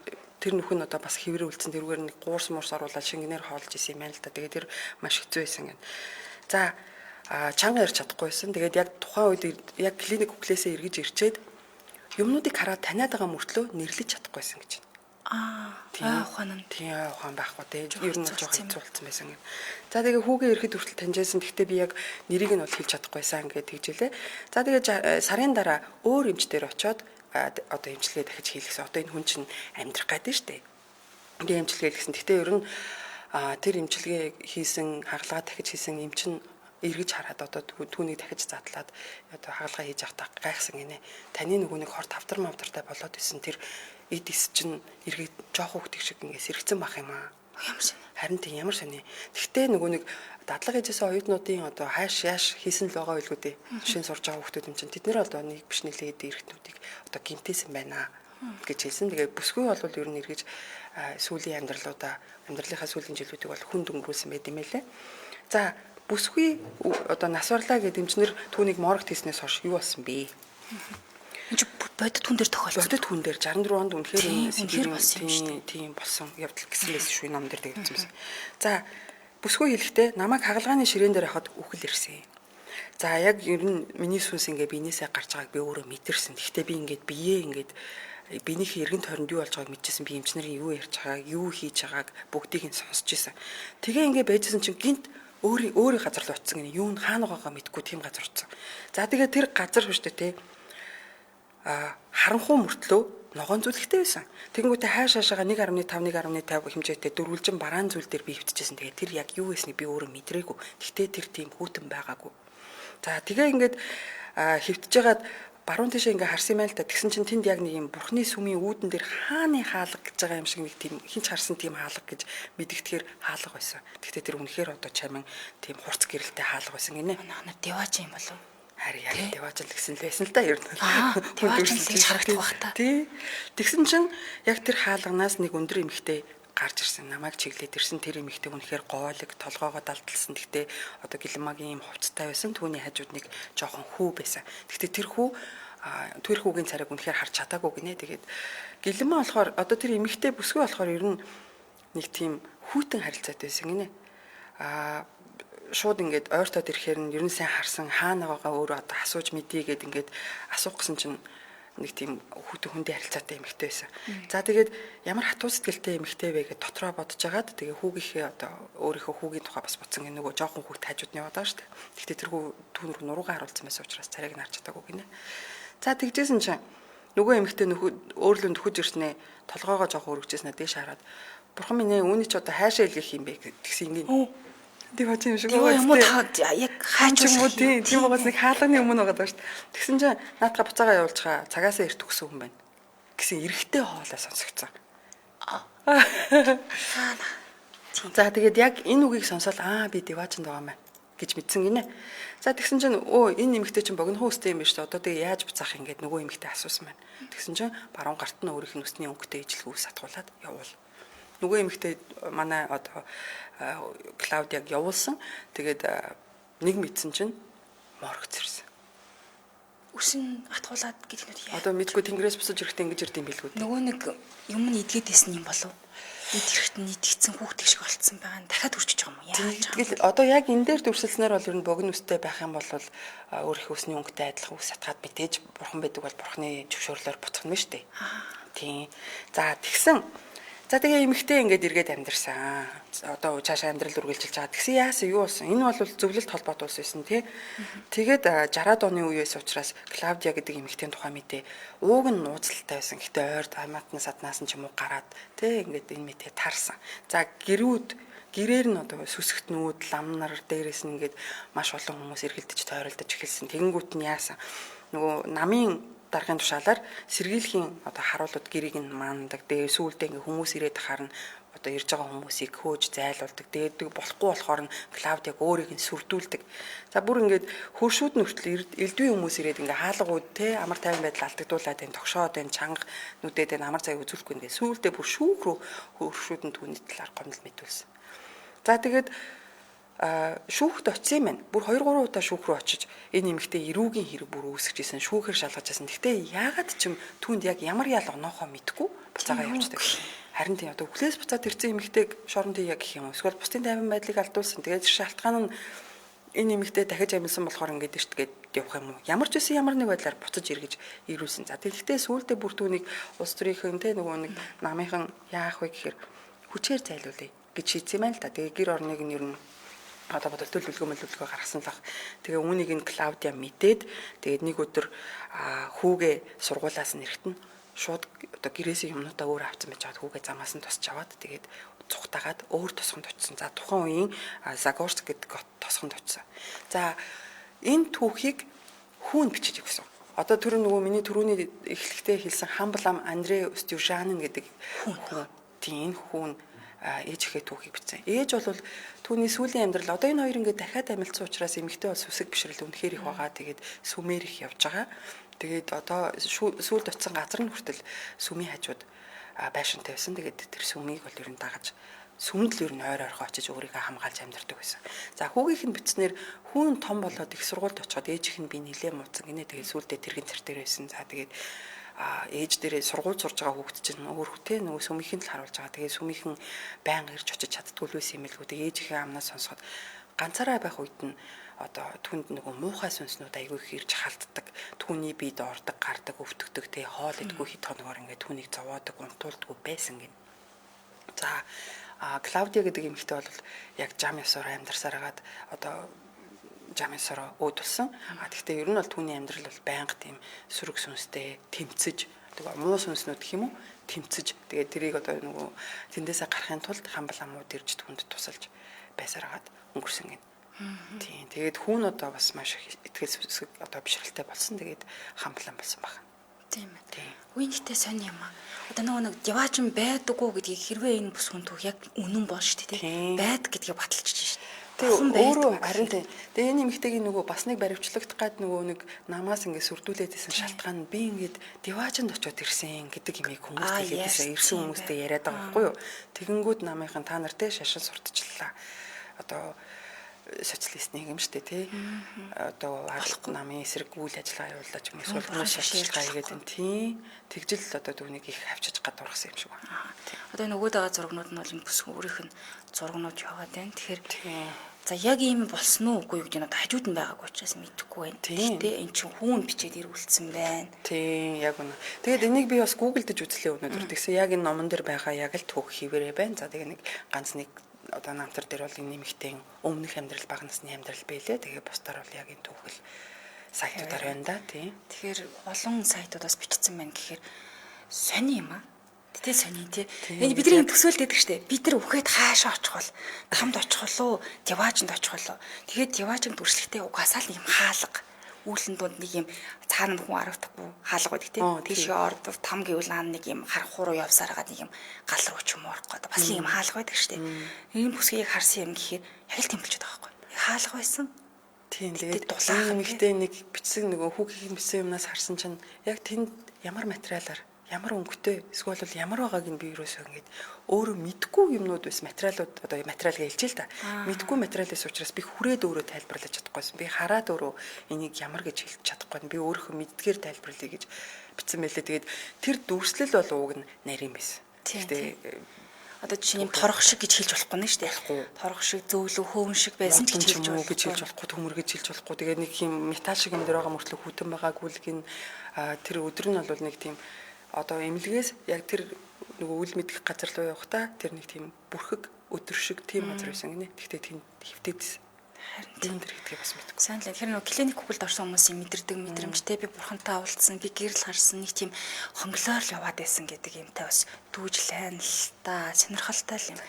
нүх нь одоо бас хэврээ үлдсэн тэрүүгээр нэг гуурс муурс оруулаад шингэнээр хоолж исэн юм байна л да. Тэгээд тэр маш хэцүү байсан гэнэ. За чанга ярьж чадахгүйсэн. Тэгээд яг тухайн үед яг клиник үхлээсээ эргэж ирчээд юмнуудыг хараад таниад байгаа мөртлөө нэрлэж чадахгүйсэн гэж байна. Ухаан нь. Тийм ухаан байхгүй те. Ер нь жоохон хэцүү болсон байсан гэнэ. За тэгээ хүүгээ ирэхэд хүртэл таньжсэн. Гэхдээ би яг нэрийг нь бол хэлж чадахгүйсэн гэж тэгжэлээ. За тэгээ сарын дараа өөр эмчтэр очиод одоо эмчилгээ дахиж хийлгэсэн. Одоо энэ хүн чинь амьдрах гэдэг нь шүү дээ. Тэгээ эмчилгээ хийлгэсэн. Гэхдээ ер нь тэр эмчилгээ хийсэн хагалгаа дахиж хийсэн эмч нь эргэж хараад одоо түүнийг дахиж задлаад одоо хагалгаа хийж явахдаа гайхсан гинэ. Таны нөгөө нэг хор тавтар мавтартай болоод исэн тэр эд ис чинь эргээд жоох хөвгтөг шиг ингэ сэрэгцэн бах юм аа. Ямар сони. Харин тийм ямар сони. Тэгтээ нөгөө нэг дадлага хийжсэн оюутнуудын одоо хааш яаш хийсэн л байгаа байлгүй дээ. Жишээ нь сурж байгаа хүмүүс юм чинь тэд нэр одоо нэг биш нэлээд эргэтнүүдийг одоо гимтээсэн байна гэж хэлсэн. Тэгээ бүсгүй бол ер нь эргэж сүүлийн амьдралынхаа сүүлийн жилүүдийг бол хүнд өнгөрүүлсэн байт юм байлээ. За бүсгүй одоо нас барлаа гэдэг эмчнэр түүнийг моргт хийснээс хойш юу болсон бэ? Энд чи бодит хүн дээр тохиолдсон. Бодит хүн дээр 64 онд үнэхээр тийм болсон явдал гэсэн байсан шүү ном дээр тэгсэн юм. За бүсгүй хэлэхдээ намайг хагалгааны ширээн дээр хахад үхэл ирсэн. За яг ер нь миний сүнс ингээ биенээсээ гарч байгааг би өөрөө мэдэрсэн. Гэхдээ би ингээд биеэ ингээд биенийхээ эргэн тойронд юу болж байгааг мэдчихсэн. Би эмчнэрийн юу ярьж байгааг, юу хийж байгааг бүгдийг нь сонсч ийсэн. Тэгээ ингээ байжсэн чинь гинт өөрийн газар руу очсон гинэ. Юу н хаана байгаагаа мэдгүй тийм газар очсон. За тэгээ тэр газар шүү дээ те. Харанхуй мөртлөө ногоон зүлхтэй байсан. Тэгэнгүүтээ хаашаашаага 1.5 1.50 хэмжээтэй дөрвөлжин бараан зүйл дээр би хөвтчихсэн. Тэгээ тэр яг юу байсныг би өөрөө мэдрээгүй. Гэхдээ тэр тийм хүүтэн байгаагүй. За тэгээ ингээд хөвтөж байгаад баруун тишээ ингээ харсан юм байл та. Тэгсэн чинь тэнд яг нэг юм бурхны сүмийн үүдэн дээр хааны хаалга гэж байгаа юм шиг нэг тийм хинч харсан тийм хаалга гэж мэдэгдэхээр хаалга байсан. Гэхдээ тэр үнэхээр одоо чамин тийм хурц гэрэлтэй хаалга байсан гинэ. Манай деваж юм болов. Харин яг деважл гэсэн л байсан л да ер нь. Деважл гэж харагдах бах та. Тий. Тэгсэн чинь яг тэр хаалганаас нэг өндөр эмхтэй гарч ирсэн. Намайг чиглээд ирсэн тэр эмхтэй үнэхээр гоолог толгоогоо далдалсан. Гэхдээ одоо гэлмагийн юм хувцтай байсан. Түүний хажууд нэг жоохон хүү байсан. Гэхдээ тэр хүүгийн царайг үнэхээр харж чадаагүй гинэ. Тэгээд гэлмаа болохоор одоо тэр эмхтэй бүсгүй болохоор ер нь нэг тийм хүйтэн харилцаатай байсан гинэ. Шууд ингээд ойртоод ирэхээр нь ер нь сайн харсан хаанагаага өөрөө одоо асууж мэдийгээд ингээд асуух гэсэн чинь нэг тийм хүндээ харилцаатай эмэгтэй байсан. За тэгээд ямар хатуу сэтгэлтэй эмэгтэй вэ гэж дотроо бодож агаад тэгээ хүүгийнхээ одоо өөрийнхөө хүүгийн тухай бас бодсон гэх нөгөө жоохон хүүхд хажууд нь яваад байгаа шүү дээ. Гэхдээ тэр хүү түүнэр нуруугаа харуулсан байсан учраас царайг нь харж чадаагүй гинэ. За тэгжсэн чинь нөгөө эмэгтэй өөрлөө нөхөж ирснээ толгоогоо жоохон өргөжсэнаа дээш хараад бурхан минь ээ үүний ч одоо хаашаа илгэх юм бэ гэсэн ингээд Деваж юм шиг байгаа. Яг хаач юм уу тийм байгаас нэг хаалганы өмнө байгаа даа шүү дээ. Тэгсэн чинь наадга буцаага явуулчихаа цагаасаа эрт өгсөн хүн байна. Гэсэн эргэтэй хоолой сонсогдсон. За тэгээд яг энэ үгийг сонсоод би деважинд байгаа маа гэж мэдсэн гинэ. За тэгсэн чинь энэ нэмэгтэй чинь богино хөстэй юм биш үү? Одоо тэгээ яаж буцаах юм гээд нөгөө нэмэгтэй асуусан байна. Тэгсэн чинь баруун гарт нь өөрийнх нь өсний өнгөтэй ижлэг ус атгуулад явуул. Нөгөө эмэгтэй манай одоо Клаудиаг явуулсан. Тэгээд нэг мэдсэн чинь моргц ирсэн. Үсэн атгуулад гэдэг нь яа. Одоо мэдгүй тэнгэрээс босож ирэхдээ ингэж ирдэм билгүй. Нөгөө нэг юм нь идгээд байсан юм болов. Идэрэхт нь идэгцэн хүүхдэг шиг болцсон байгаа нь дахиад үрчиж байгаа юм уу? Яаж. Тэгэл одоо яг энэ дээр дүрсэлснээр бол ер нь богино үстэй байх юм бол өөрийнхөө үсний өнгөтэй адилхан ус атгаад битээж бурхан байдаг бол бурханы зөвшөөрлөөр буцах нь шүү дээ. Тийм. За тэгсэн. За тэгээ эмэгтэй ингээд эргээд амьдэрсэн. Одоо цаашаа амьдрал үргэлжилж байгаа. Тэгсэн яасан юу болсон? Энэ бол зөвлөлт холбоот улс байсан тий. Тэгээд 60-аад оны үеэс учраас Клаудиа гэдэг эмэгтэйн тухай мэдээ ууг нь нууцлалтай байсан. Гэтэ ойрд амаатнаас аднаас нь ч юм уу гараад тий ингээд энэ мэдээ тарсан. За гэрээр нь одоо сүсгтнүүд, лам нар дээрээс нь ингээд маш олон хүмүүс эргэлдэж тойролдож эхэлсэн. Тэгэнгүүт нь яасан? Нөгөө намын даргын тушаалаар сэргийлхийн одоо харуулууд гэрийг нь маандаг. Тэгээ сүүлдээ ингээ хүмүүс ирээд харна одоо ирж байгаа хүмүүсийг хөөж зайлуулдаг. Дээдэг болохгүй болохоор нь Клаудиаг өөрийг нь сүрдүүлдэг. За бүр ингээд хөршүүд нь хүртэл элдвийн хүмүүс ирээд ингээ хаалгууд те амар тайван байдал алдагдуулаад энэ тогшоод энэ чанга нүдэд энэ амар цайг үзүүлэхгүй ингээ сүүлдээ бүр шүүх рүү хөршүүд нь түүний талаар гомдол мэдүүлсэн. За тэгээд шүүхд очив юм байна. Бүр 2-3 удаа шүүх рүү очиж энэ нэмэгтэй эрүүгийн хэрэг бүр үүсгэжсэн, шүүхээр шалгаж байсан. Гэхдээ яагаад ч юм түүнд яг ямар ял оноохоо мэдгүй буцаага явуулдаг. Харин тийм одоо хүлээс буцаад ирсэн нэмэгтэйг шоронд хийя гэх юм уу? Эсвэл бусдын тайван байдлыг алдуулсан. Тэгээд шалтгаан нь энэ нэмэгтэй дахиж амьдсан болохоор ингээд иртгээд явах юм уу? Ямар ч үсэн ямар нэг байдлаар буцаж эргэж ирүүлсэн. За тэгэхдээ сүүлдээ бүр түүнийг улс төрийнхэн те нөгөө нэг намынхан яах вэ гэхээр хүчээр зайлуулъя гэж шийдсэн юм байна л да. Тэгээ гэр орныг нь ер нь одоо бодол төлөвлөгөө гаргасан л баг. Тэгээ үүнийг нь Клаудиа мэдээд тэгээд нэг өдөр хүүгээ сургуулаас нь ирэхтэн шууд одоо гэрээсээ юмнуудаа өөр авсан байж байгаа хүүгээ замаас нь тосч аваад тэгээд цухтагаад өөр тосгонд очсон. За тухайн үеийн Загорск гэдэг тосгонд очсон. За энэ түүхийг хүүнд бичиж өгсөн. Одоо тэр нөгөө миний түрүүний эхлэлтэй хэлсэн Хамблам Андре Стюжанин гэдэг хүн. Тийм хүн ээж ихээ түүхийг бичсэн. Ээж бол түүний сүүлийн амьдрал одоо энэ хоёр ингээд дахиад амилцсан учраас эмэгтэй бол сүсэг бишрэл үнэхээр их байгаа. Тэгээд сүмээр их явж байгаа. Тэгээд одоо сүүлд очисан газар нь хүртэл сүмийн хажууд байшинтай байсан. Тэгээд тэр сүмийг бол ер нь дагаж сүмд л ер нь ойр ойрхон очиж өөрийгөө хамгаалж амьдардаг байсан. За хүүгийнх нь бичснээр хүүн том болоод их сургуульд очиход ээжийнх нь би нилээ муудсан гинэ. Тэгээд сүүлдээ тэргийн цар дээр байсан. За тэгээд ээж дээрээ сургууль сурж байгаа хүүхд чинь өөр хөтэй нөгөө сүмийнхэн л харуулж байгаа. Тэгээ сүмийнхэн байнга ирж очиж чаддгүй л байсан юм л үү. Тэгээ ээжийнхээ амнаас сонсоход ганцаараа байх үед нь одоо түнд нөгөө муухай сүнснүүд айгүй их ирж халддаг. Түүний биед ордог, гардаг, өвтгдөг тий хоол идэггүй хит хоногоор ингээд түүнийг зовоодог, унтуулдаггүй байсан гин. За Клаудиа гэдэг эмэгтэй бол яг жам ёсоор амьдарсаар хагаад одоо жам ёсоор өөдөлсөн. Гэхдээ ер нь бол түүний амьдрал бол байнга тийм сөрөг сүнстэй тэмцэж тэгээ муу сүнснүүд гэх юм уу тэмцэж тэгээ тэрийг одоо нөгөө тэндээсээ гарахын тулд хамбал амууд ирж түнд тусалж байсаар хагаад өнгөрсөн гин. Тийм. Тэгээд хүүн одоо бас маш их итгэл одоо бишрэлтэй болсон. Тэгээд хамблан болсон байна. Тийм ээ. Үеийнхтэй сони юм аа. Одоо нэг диваажин байдаггүй гэдгийг хэрвээ энэ бүс хүн түүх яг үнэн бол шүү дээ. Байд гэдгийг баталчихж шүү дээ. Тэгээ өөрөө харин тэгээ энэ эмэгтэйгийн нөгөө бас нэг баривчлагдах гад нөгөө нэг намаас ингээд сүрдүүлээд исэн шалтгаан нь би ингээд диваажинд очиод ирсэн гэдэг имийг хүмүүст хэлээдсэн ирсэн хүмүүстэй яриад байгаа байхгүй юу. Тэгэнгүүт намынхан та нар те шашин сурталчлаа. Одоо социалист нэг юм штэ тий. Одоо алах намын эсрэг үйл ажиллагаа явуулж юм эсвэл хүмүүс шашилгаа хийгээд энэ тий. Тэгжил одоо түүнийг их хавчиж гадуурхсан юм шиг байна. Одоо нөгөөд байгаа зургнууд нь бол энэ бүс өөрийнх нь зургнууд яваад байна. Тэгэхээр за яг ийм болсон уу үгүй юу гэдэг нь одоо хажууд нь байгаагүй учраас мэдэхгүй байна. Гэхдээ эн чинь хүүн бичээд ирүүлсэн байна. Тийм яг үнэ. Тэгээд энийг би бас гуглдж үзлээ өнөөдөр. Тэгсэн яг энэ номон дээр байгаа яг л түүх хിവэрэ байна. За тэгээ нэг ганц нэг одоо намтар дээр бол энэ нэмэгтэй өмнөх амьдрал бага насны амьдрал байлээ. Тэгээ бусдаар бол яг энэ түүхэл сайтуудаар байна да тий. Тэгэхээр олон сайтуудаас бичсэн байна гэхээр сони юм аа. Тэ сони тий. Энэ бидний төсөөлд байдаг штэ. Бид нар үхээд хаашаа очих бол тамд очих болоо, диваажинд очих болоо. Тэгээд диваажинд үрслэхдээ угаасаа л юм хаалга. Үүлэн дунд нэг юм цаана хүн аравдахгүй хаалга байдаг тий. Тийшээ ордов там гэвэл нэг юм харахуу руу явсаар байгаа нэг юм гал руу ч юм орох гэдэг. Бас нэг юм хаалга байдаг штэ. Энэ бүсгийг харсан юм гэхээр яг л тэмүүлчихэд байгаа байхгүй. Хаалга байсан. Тийм тэгээд дулаахан ихтэй нэг бичсэн нөгөө хүүгийн бичсэн юмнаас харсан чинь яг тэнд ямар материалаар ямар өнгөтэй эсвэл бол ямар байгааг нь би юусоо ингэж өөрөө мэдгүй юмнууд бас материалууд одоо материал гэлж л та. Мэдгүй материалээс учраас би хүрээд өөрөө тайлбарлаж чадахгүйсэн. Би хараад өөрөө энийг ямар гэж хэлж чадахгүй. Би өөрийнхөө мэддгээр тайлбарлая гэж бичсэн байлээ. Тэгээд тэр дүрслэл бол ууг нь нарийн байсан. Гэхдээ одоо жишээ нь торох шиг гэж хэлж болохгүй нэ шүү дээ. Торох шиг зөөлөө хөөн шиг байсан гэж хэлж болохгүй, төмөр гэж хэлж болохгүй. Тэгээд нэг юм металл шиг юм дээр байгаа мөртлөө хүтэн байгаагүй л гин тэр өдөр нь бол нэг тийм одоо эмнэлгээс яг тэр нөгөө үл мэдэх газар руу явахдаа тэр нэг тийм бүрхэг өдөр шиг тийм газар байсан гинэ. Гэхдээ тийм хөвтөөдсөн. Харин тэр гэдгийг бас мэдгүй. Сайн л тэгэхээр нөгөө клиник хүүхэлд орсон хүмүүсийн мэдэрдэг мэдрэмжтэй би бурхантай уулзсан, би гэрэл харсан нэг тийм хонглоор л яваад байсан гэдэг юмтай бас дүүжлэн л та сонирхолтой л юм.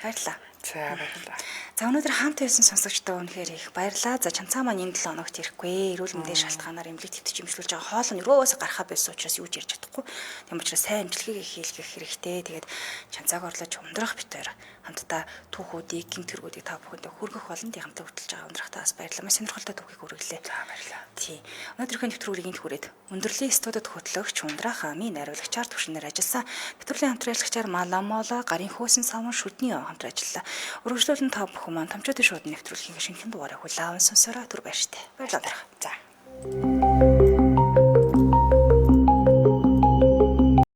Баярлалаа. За баярлалаа. За өнөөдөр хамт байсан сонсогчдоо үнэхээр их баярлалаа. За чанцаа маань энэ 7 хоногт ирэхгүй. Эрүүл мэндийн шалтгаанаар эмнэлэг твтж имжлүүлж байгаа хоол нь өрөөсө гарахаа байсан учраас юу ч ярьж чадахгүй. Тийм учраас сайн имжлэгийг хийлгэх хэрэгтэй. Тэгээд чанцааг орлож ундрах битээр хамтдаа түүхүүдийг, гинтэргүүдийг та бүхэндээ хүргэх болон тий хамтдаа хөтлж байгаа ундрахтаа бас баярлалаа. Маш сонирхолтой түүхийг хүргэлээ. За баярлалаа. Тий. Өнөөдрийнхөө нэвтрүүлгийг энд хүрээд өндөрлөлийн студид хөтлөгч ундрах амийн нариулагчаар төвшнөр ажилласан. Нэвтрүүлгийн хамтрагчаар Маламола, гарын хөөсөн савн шүдний хамтран ажиллалаа. Өргөжлүүлэн та бүхэн маань томчуудын шууд нэвтрүүлгийн шинэхэн дугаарыг хүлээн аван сонсороо түр баяртай. Баярлалаа. За.